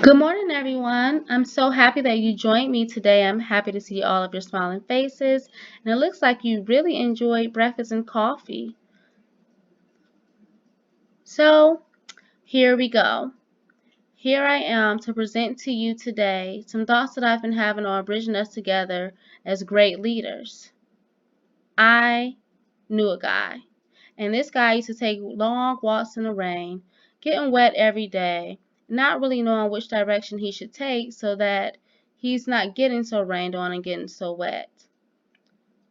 Good morning, everyone. I'm so happy that you joined me today. I'm happy to see all of your smiling faces, and it looks like you really enjoyed breakfast and coffee. So, here we go. Here I am to present to you today some thoughts that I've been having on bridging us together as great leaders. I knew a guy, and this guy used to take long walks in the rain, getting wet every day, not really knowing which direction he should take so that he's not getting so rained on and getting so wet.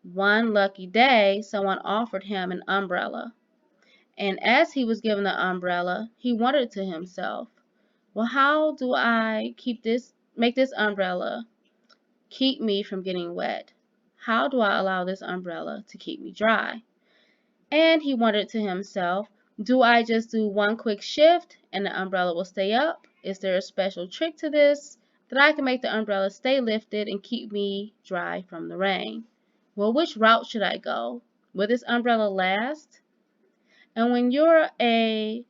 One lucky day, someone offered him an umbrella, and as he was given the umbrella, he wondered to himself, well, how do I make this umbrella keep me from getting wet? How do I allow this umbrella to keep me dry? And he wondered to himself, do I just do one quick shift and the umbrella will stay up? Is there a special trick to this that I can make the umbrella stay lifted and keep me dry from the rain? Well, which route should I go? Will this umbrella last? And when you're a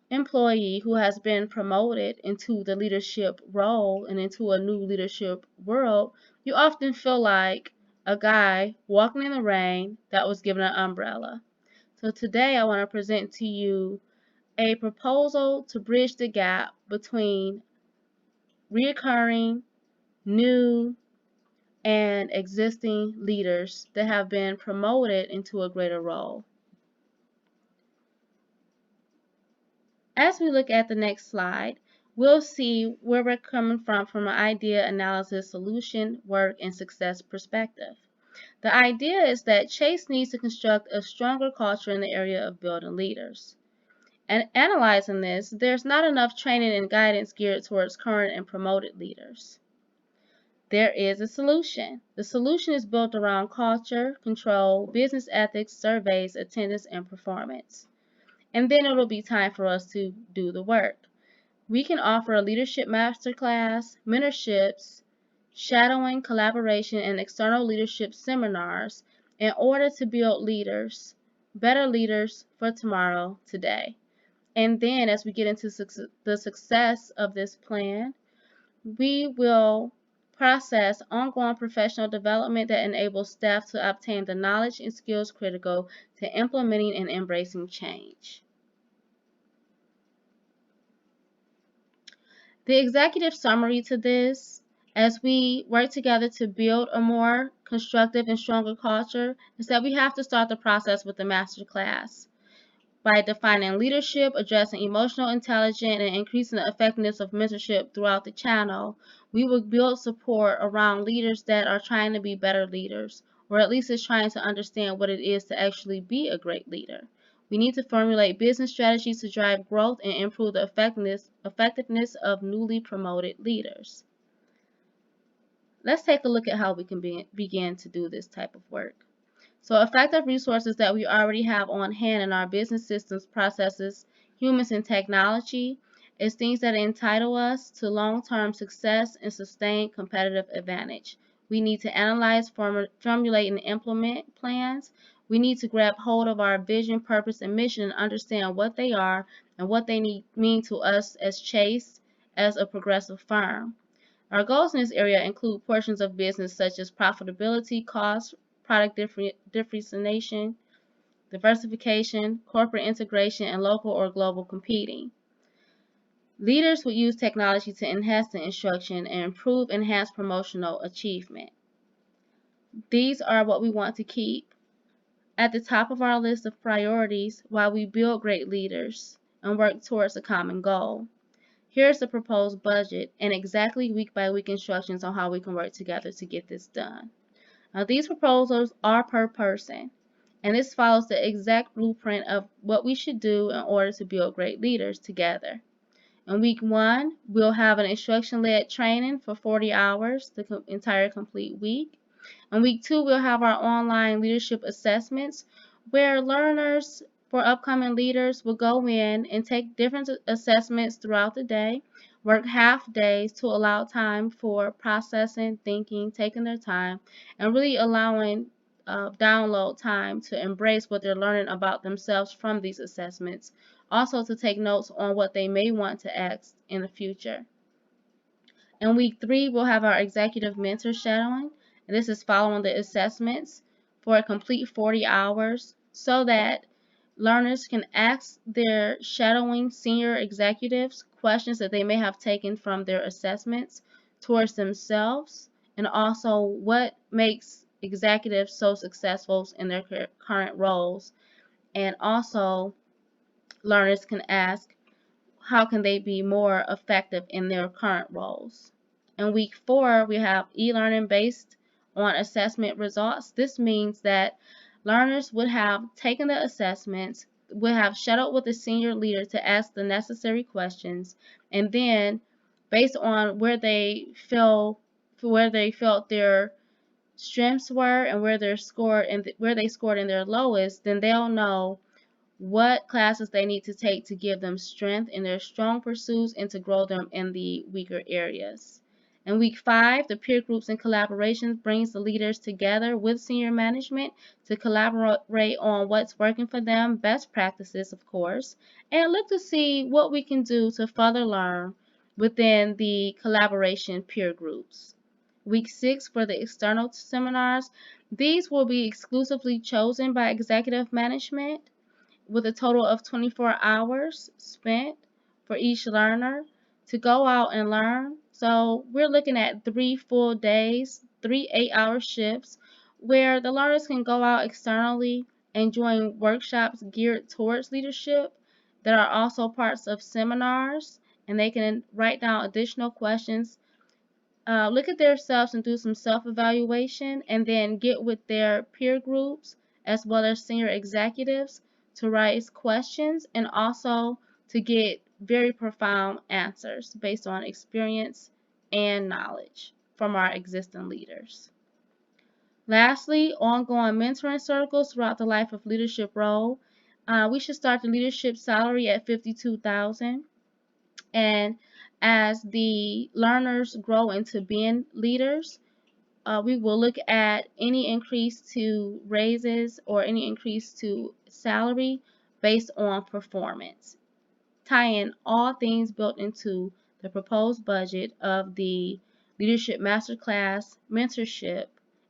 employee who has been promoted into the leadership role and into a new leadership world, you often feel like a guy walking in the rain that was given an umbrella. So today I want to present to you a proposal to bridge the gap between reoccurring, new, and existing leaders that have been promoted into a greater role. As we look at the next slide, we'll see where we're coming from an idea, analysis, solution, work, and success perspective. The idea is that Chase needs to construct a stronger culture in the area of building leaders. And analyzing this, there's not enough training and guidance geared towards current and promoted leaders. There is a solution. The solution is built around culture, control, business ethics, surveys, attendance, and performance. And then it'll be time for us to do the work. We can offer a leadership masterclass, mentorships, shadowing, collaboration, and external leadership seminars in order to build leaders, better leaders for tomorrow, today. And then as we get into the success of this plan, we will process ongoing professional development that enables staff to obtain the knowledge and skills critical to implementing and embracing change. The executive summary to this, as we work together to build a more constructive and stronger culture, is that we have to start the process with the master class. By defining leadership, addressing emotional intelligence, and increasing the effectiveness of mentorship throughout the channel, we will build support around leaders that are trying to be better leaders, or at least is trying to understand what it is to actually be a great leader. We need to formulate business strategies to drive growth and improve the effectiveness of newly promoted leaders. Let's take a look at how we can begin to do this type of work. So effective resources that we already have on hand in our business systems, processes, humans, and technology is things that entitle us to long-term success and sustained competitive advantage. We need to analyze, formulate, and implement plans. We need to grab hold of our vision, purpose, and mission and understand what they are and what they mean to us as Chase, as a progressive firm. Our goals in this area include portions of business such as profitability, cost, product differentiation, diversification, corporate integration, and local or global competing. Leaders will use technology to enhance the instruction and enhance promotional achievement. These are what we want to keep at the top of our list of priorities while we build great leaders and work towards a common goal. Here's the proposed budget and exactly week-by-week instructions on how we can work together to get this done. Now, these proposals are per person, and this follows the exact blueprint of what we should do in order to build great leaders together. In week 1, we'll have an instruction-led training for 40 hours, the entire complete week. In week 2, we'll have our online leadership assessments, where learners for upcoming leaders will go in and take different assessments throughout the day, work half days to allow time for processing, thinking, taking their time, and really allowing download time to embrace what they're learning about themselves from these assessments. Also to take notes on what they may want to ask in the future. In week 3, we'll have our executive mentor shadowing, and this is following the assessments for a complete 40 hours so that learners can ask their shadowing senior executives questions that they may have taken from their assessments towards themselves, and also what makes executives so successful in their current roles. And also, learners can ask how can they be more effective in their current roles. In week 4, we have e-learning based on assessment results. This means that learners would have taken the assessments, would have shadowed with a senior leader to ask the necessary questions, and then based on where they felt their strengths were and where where they scored in their lowest, then they'll know what classes they need to take to give them strength in their strong pursuits and to grow them in the weaker areas. In week 5, the peer groups and collaborations brings the leaders together with senior management to collaborate on what's working for them, best practices, of course, and look to see what we can do to further learn within the collaboration peer groups. Week 6 for the external seminars, these will be exclusively chosen by executive management with a total of 24 hours spent for each learner to go out and learn. So we're looking at 3 full days, 3 8-hour shifts where the learners can go out externally and join workshops geared towards leadership that are also parts of seminars, and they can write down additional questions, look at themselves and do some self-evaluation, and then get with their peer groups as well as senior executives to raise questions and also to get very profound answers based on experience and knowledge from our existing leaders. Lastly, ongoing mentoring circles throughout the life of leadership role. We should start the leadership salary at $52,000. And as the learners grow into being leaders, we will look at any increase to raises or any increase to salary based on performance, tying all things built into the proposed budget of the Leadership Masterclass, Mentorship,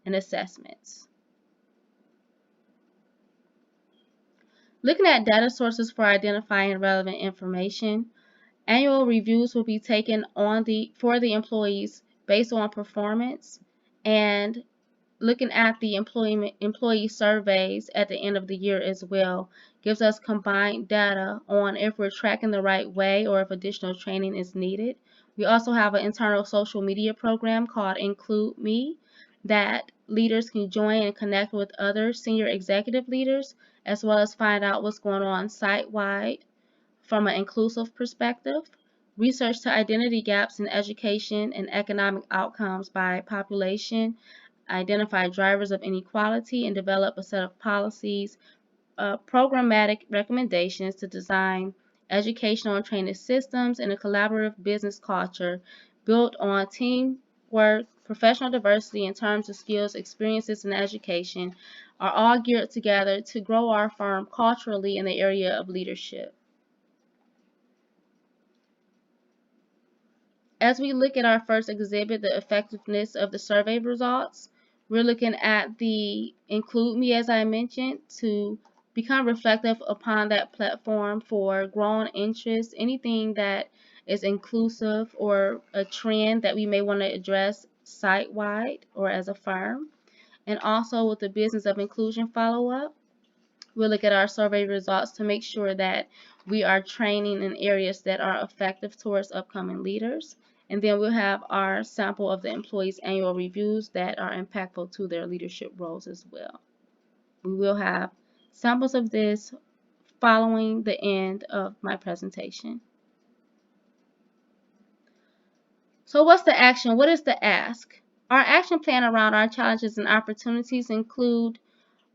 and Assessments. Looking at data sources for identifying relevant information, annual reviews will be taken for the employees based on performance, and looking at the employee surveys at the end of the year as well gives us combined data on if we're tracking the right way or if additional training is needed. We also have an internal social media program called Include Me that leaders can join and connect with other senior executive leaders as well as find out what's going on site-wide from an inclusive perspective. Research to identity gaps in education and economic outcomes by population, identify drivers of inequality, and develop a set of policies, programmatic recommendations to design educational and training systems and a collaborative business culture built on teamwork, professional diversity in terms of skills, experiences, and education are all geared together to grow our firm culturally in the area of leadership. As we look at our first exhibit, the effectiveness of the survey results, we're looking at the Include Me, as I mentioned, to become reflective upon that platform for growing interest, anything that is inclusive or a trend that we may want to address site-wide or as a firm. And also with the business of inclusion follow-up, we'll look at our survey results to make sure that we are training in areas that are effective towards upcoming leaders. And then we'll have our sample of the employees' annual reviews that are impactful to their leadership roles as well. We will have samples of this following the end of my presentation. So what's the action? What is the ask? Our action plan around our challenges and opportunities include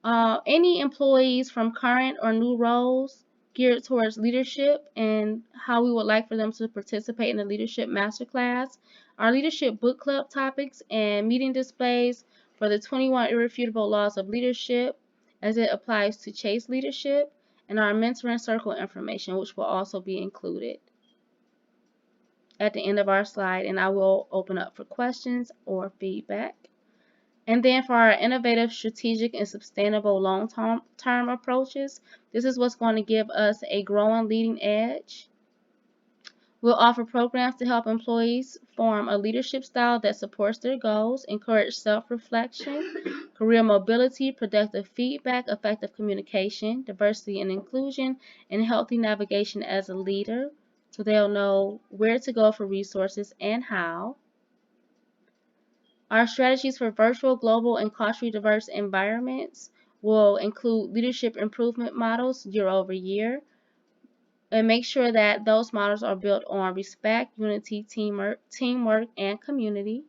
any employees from current or new roles geared towards leadership and how we would like for them to participate in the Leadership Masterclass, our Leadership Book Club topics and meeting displays for the 21 Irrefutable Laws of Leadership as it applies to Chase leadership, and our Mentoring Circle information, which will also be included. at the end of our slide, and I will open up for questions or feedback. And then for our innovative, strategic, and sustainable long-term approaches, this is what's going to give us a growing leading edge. We'll offer programs to help employees form a leadership style that supports their goals, encourage self-reflection, career mobility, productive feedback, effective communication, diversity and inclusion, and healthy navigation as a leader, so they'll know where to go for resources and how. Our strategies for virtual, global, and culturally diverse environments will include leadership improvement models year over year, and make sure that those models are built on respect, unity, teamwork, and community.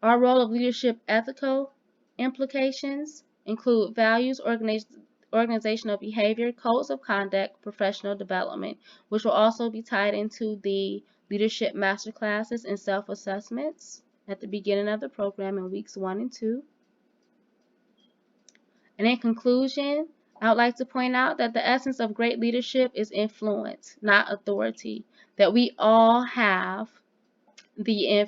Our role of leadership ethical implications include values, organizational behavior, codes of conduct, professional development, which will also be tied into the leadership masterclasses and self-assessments at the beginning of the program in weeks 1 and 2. And in conclusion, I would like to point out that the essence of great leadership is influence, not authority. That we all have the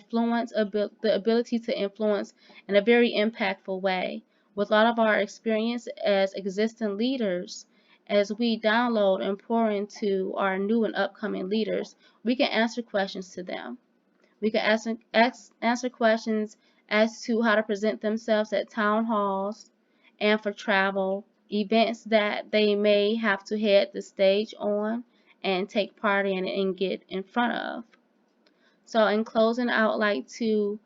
ability to influence in a very impactful way. With a lot of our experience as existing leaders, as we download and pour into our new and upcoming leaders, we can answer questions to them. We can answer questions as to how to present themselves at town halls and for travel, events that they may have to head the stage on and take part in and get in front of. So in closing, I would like you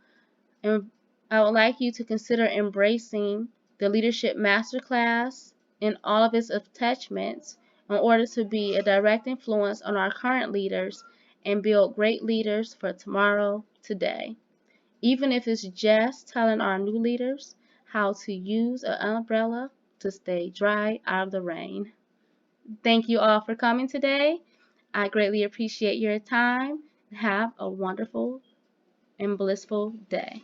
to consider embracing the Leadership Masterclass in all of its attachments in order to be a direct influence on our current leaders and build great leaders for tomorrow, today. Even if it's just telling our new leaders how to use an umbrella to stay dry out of the rain. Thank you all for coming today. I greatly appreciate your time. Have a wonderful and blissful day.